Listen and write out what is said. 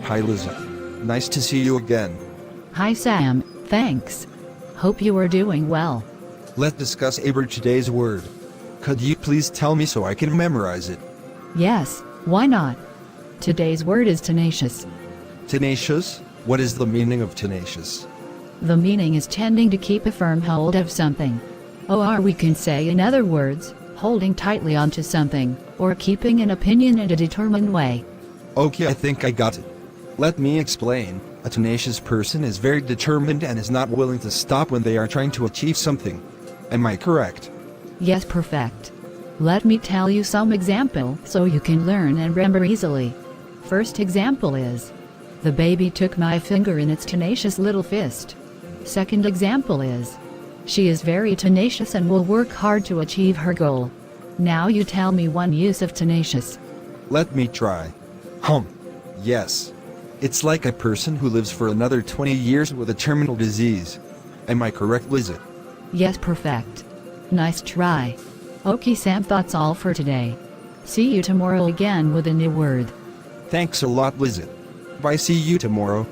Hi Lizzie. Nice to see you again. Hi Sam, thanks. Hope you are doing well. Let's discuss abour today's word. Could you please tell me so I can memorize it? Yes, why not? Today's word is tenacious. Tenacious? What is the meaning of tenacious? The meaning is tending to keep a firm hold of something. Or we can say in other words, holding tightly onto something, or keeping an opinion in a determined way. Okay, I think I got it. Let me explain. A tenacious person is very determined and is not willing to stop when they are trying to achieve something. Am I correct? Yes, perfect. Let me tell you some example so you can learn and remember easily. First example is, the baby took my finger in its tenacious little fist. Second example is, she is very tenacious and will work hard to achieve her goal. Now you tell me one use of tenacious. Let me try. Yes. It's like a person who lives for another 20 years with a terminal disease. Am I correct, Lizzie? Yes, perfect. Nice try. Okay Sam, that's all for today. See you tomorrow again with a new word. Thanks a lot, Lizzie. Bye, see you tomorrow.